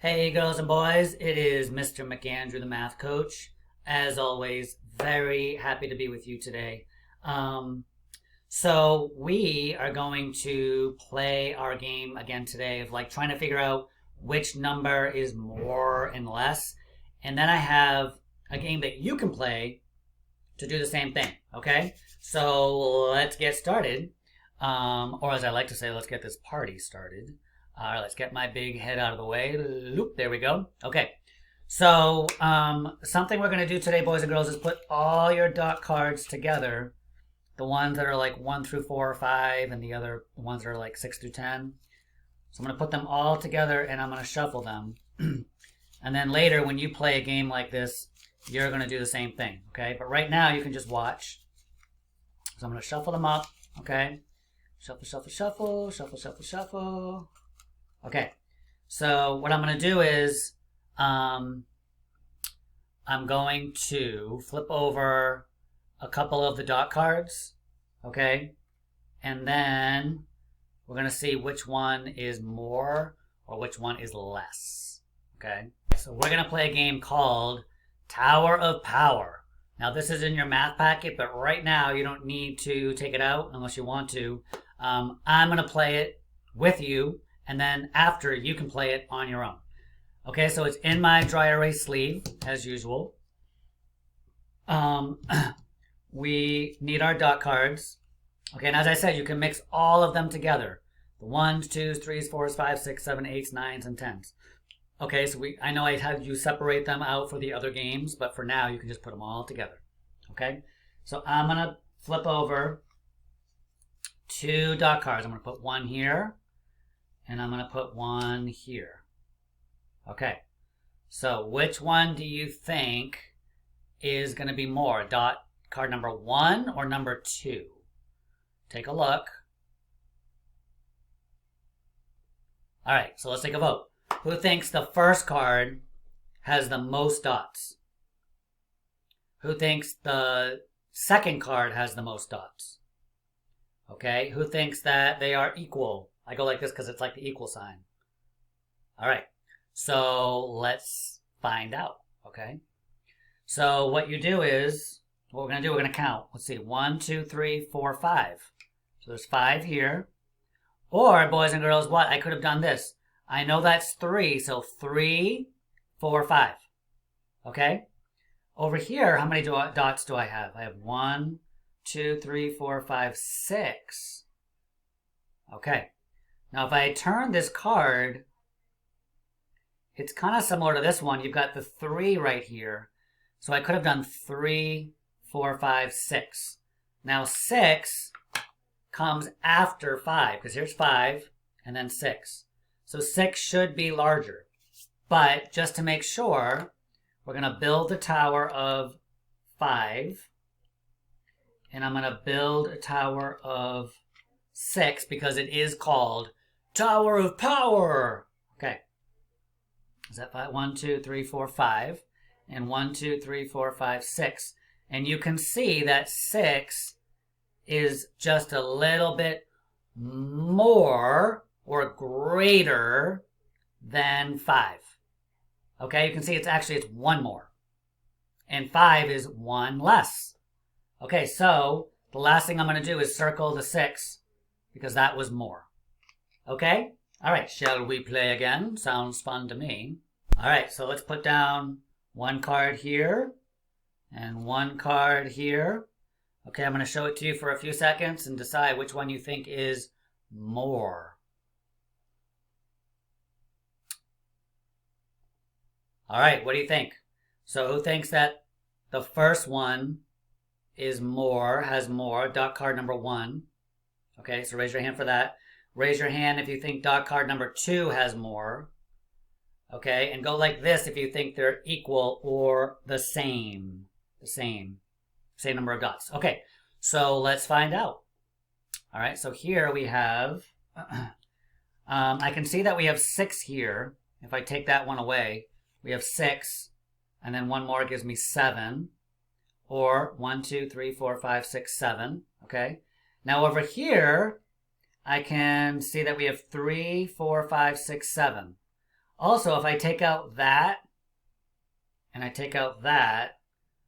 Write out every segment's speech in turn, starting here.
Hey girls and boys, it is Mr. McAndrew, the math coach. As always, very happy to be with you today. So we are going to play our game again today of like trying to figure out which number is more and less. And then I have a game that you can play to do the same thing, okay? So let's get started. Or as I like to say, let's get this party started. All right, let's get my big head out of the way. Loop, there we go. Okay, so something we're going to do today, boys and girls, is put all your dot cards together. The ones that are like 1 through 4 or 5, and the other ones that are like 6 through 10. So I'm going to put them all together, and I'm going to shuffle them. And then later, when you play a game like this, you're going to do the same thing, okay? But right now, you can just watch. So I'm going to shuffle them up, okay? Shuffle, shuffle, shuffle, shuffle, shuffle, shuffle. Okay, so what I'm going to do is I'm going to flip over a couple of the dot cards, okay? And then we're going to see which one is more or which one is less, okay? So we're going to play a game called Tower of Power. Now this is in your math packet, but right now you don't need to take it out unless you want to. I'm going to play it with you, and then after you can play it on your own. Okay, so it's in my dry erase sleeve, as usual. We need our dot cards. Okay, and as I said, you can mix all of them together. The 1s, 2s, 3s, 4s, 5s, 6s, 7s, 8s, 9s, and 10s. Okay, so I know I had you separate them out for the other games, but for now you can just put them all together. Okay, so I'm going to flip over 2 dot cards. I'm going to put one here, and I'm going to put one here. Okay, so which one do you think is going to be more? Dot card number 1 or number 2? Take a look. All right, so let's take a vote. Who thinks the first card has the most dots? Who thinks the second card has the most dots? Okay, who thinks that they are equal? I go like this because it's like the equal sign. All right, so let's find out, okay? So what you do is, what we're going to do, we're going to count. Let's see, 1, 2, 3, 4, 5. So there's 5 here. Or, boys and girls, what? I could have done this. I know that's 3, so 3, 4, 5. Okay? Over here, how many dots do I have? I have 1, 2, 3, 4, 5, 6. Okay. Now, if I turn this card, it's kind of similar to this one. You've got the 3 right here. So I could have done 3, 4, 5, 6. Now, 6 comes after 5, because here's 5 and then 6. So 6 should be larger. But just to make sure, we're going to build the tower of 5. And I'm going to build a tower of 6 because it is called Tower of Power. Okay. Is that 5? 1, 2, 3, 4, 5. And 1, 2, 3, 4, 5, 6. And you can see that 6 is just a little bit more or greater than 5. Okay, you can see it's 1 more. And 5 is 1 less. Okay, so the last thing I'm going to do is circle the 6 because that was more. Okay? All right, shall we play again? Sounds fun to me. All right, so let's put down 1 card here and 1 card here. Okay, I'm going to show it to you for a few seconds and decide which one you think is more. All right, what do you think? So who thinks that the first one is more, has more, dot card number 1? Okay, so raise your hand for that. Raise your hand if you think dot card number 2 has more. Okay, and go like this if you think they're equal or the same. Same number of dots. Okay, so let's find out. All right, so here we have, I can see that we have 6 here. If I take that one away, we have 6, and then 1 more gives me 7. Or 1, 2, 3, 4, 5, 6, 7. Okay, now over here, I can see that we have 3, 4, 5, 6, 7. Also, if I take out that and I take out that,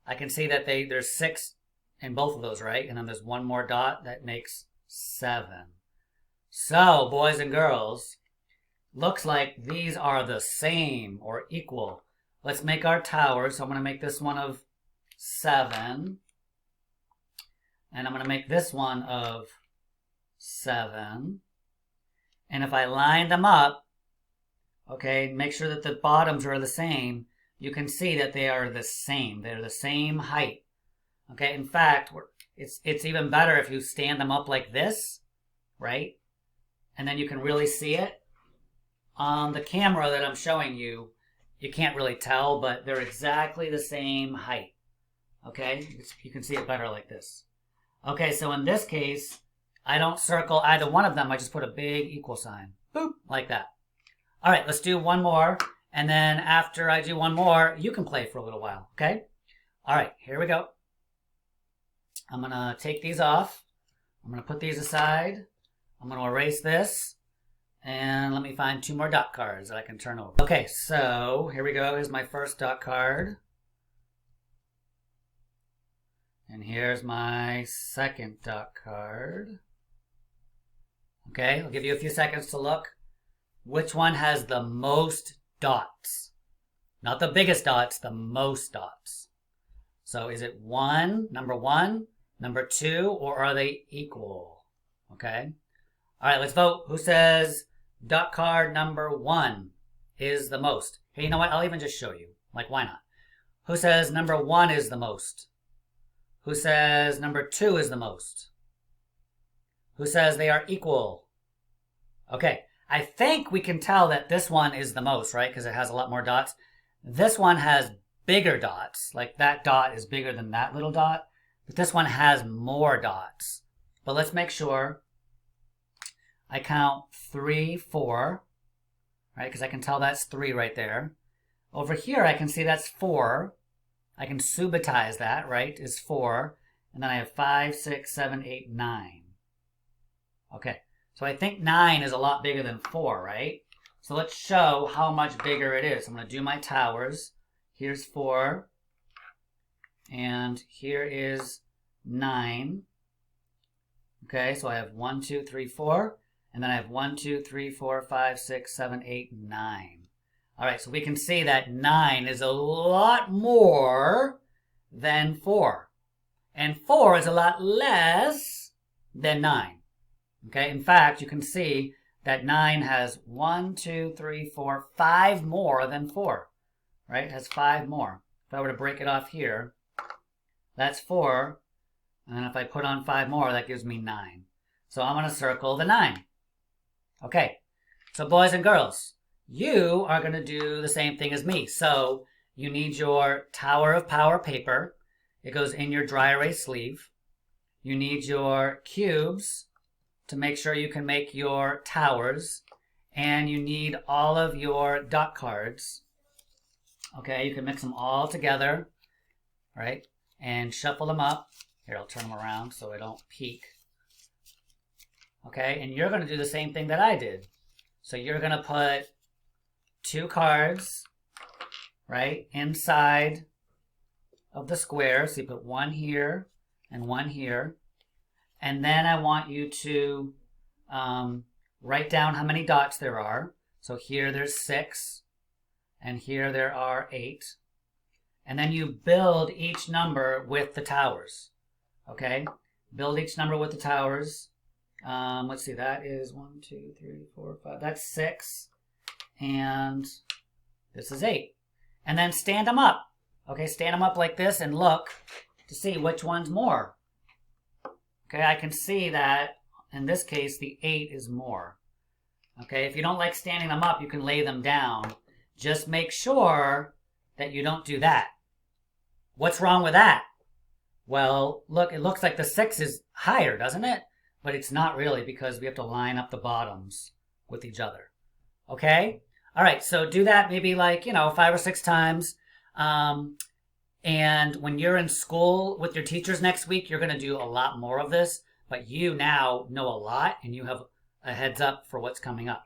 I can see that there's 6 in both of those, right? And then there's one more dot that makes 7. So, boys and girls, looks like these are the same or equal. Let's make our towers. So I'm going to make this one of 7. And I'm going to make this one of 7. And if I line them up, okay, make sure that the bottoms are the same, you can see that they are the same. They're the same height. Okay, in fact, it's even better if you stand them up like this, right? And then you can really see it. On the camera that I'm showing you, you can't really tell, but they're exactly the same height. Okay, you can see it better like this. Okay, so in this case, I don't circle either one of them. I just put a big equal sign. Boop, like that. All right, let's do one more. And then after I do one more, you can play for a little while, okay? All right, here we go. I'm going to take these off. I'm going to put these aside. I'm going to erase this. And let me find 2 more dot cards that I can turn over. Okay, so here we go. Here's my first dot card. And here's my second dot card. Okay, I'll give you a few seconds to look. Which one has the most dots? Not the biggest dots, the most dots. So is it number 1, number 2, or are they equal? Okay. All right, let's vote. Who says dot card number 1 is the most? Hey, you know what? I'll even just show you. Like, why not? Who says number 1 is the most? Who says number 2 is the most? Who says they are equal? Okay, I think we can tell that this one is the most, right? Because it has a lot more dots. This one has bigger dots. Like that dot is bigger than that little dot. But this one has more dots. But let's make sure. I count 3, 4, right? Because I can tell that's 3 right there. Over here, I can see that's 4. I can subitize that, right? Is 4. And then I have 5, 6, 7, 8, 9. Okay. So I think 9 is a lot bigger than 4, right? So let's show how much bigger it is. I'm going to do my towers. Here's 4. And here is 9. Okay, so I have 1, 2, 3, 4. And then I have 1, 2, 3, 4, 5, 6, 7, 8, 9. All right, so we can see that 9 is a lot more than 4. And 4 is a lot less than 9. Okay, in fact, you can see that 9 has 1, 2, 3, 4, 5 more than 4. Right, it has 5 more. If I were to break it off here, that's 4. And then if I put on 5 more, that gives me 9. So I'm going to circle the 9. Okay, so boys and girls, you are going to do the same thing as me. So you need your Tower of Power paper. It goes in your dry erase sleeve. You need your cubes to make sure you can make your towers. And you need all of your dot cards. Okay, you can mix them all together, right? And shuffle them up. Here, I'll turn them around so I don't peek. Okay, and you're going to do the same thing that I did. So you're going to put 2 cards, right, inside of the square. So you put 1 here and 1 here. And then I want you to write down how many dots there are. So here there's 6, and here there are 8. And then you build each number with the towers. Okay, build each number with the towers. Let's see, that is 1, 2, 3, 4, 5. That's 6. And this is 8. And then stand them up. Okay, stand them up like this and look to see which one's more. Okay, I can see that in this case the 8 is more. Okay, if you don't like standing them up, you can lay them down. Just make sure that you don't do that. What's wrong with that? Well, look, it looks like the 6 is higher, doesn't it? But it's not really, because we have to line up the bottoms with each other. Okay? All right, so do that maybe like, 5 or 6 times. And when you're in school with your teachers next week, you're going to do a lot more of this. But you now know a lot, and you have a heads up for what's coming up.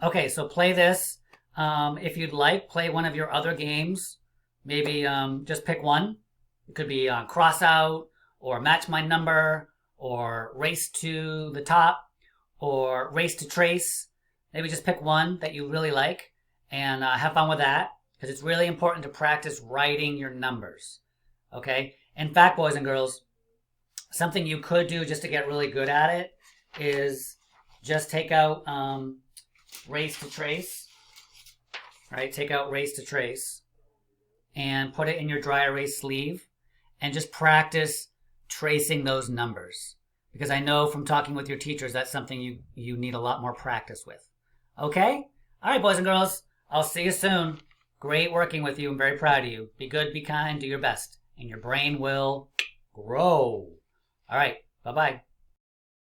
Okay, so play this If you'd like, play one of your other games. Maybe just pick one. It could be Cross Out, or Match My Number, or Race to the Top, or Race to Trace. Maybe just pick one that you really like and have fun with that, because it's really important to practice writing your numbers. Okay? In fact, boys and girls, something you could do just to get really good at it is just take out Race to Trace. Right? Take out Race to Trace and put it in your dry erase sleeve and just practice tracing those numbers. Because I know from talking with your teachers, that's something you need a lot more practice with. Okay? All right, boys and girls. I'll see you soon. Great working with you. I'm very proud of you. Be good, be kind, do your best. And your brain will grow. All right. Bye-bye.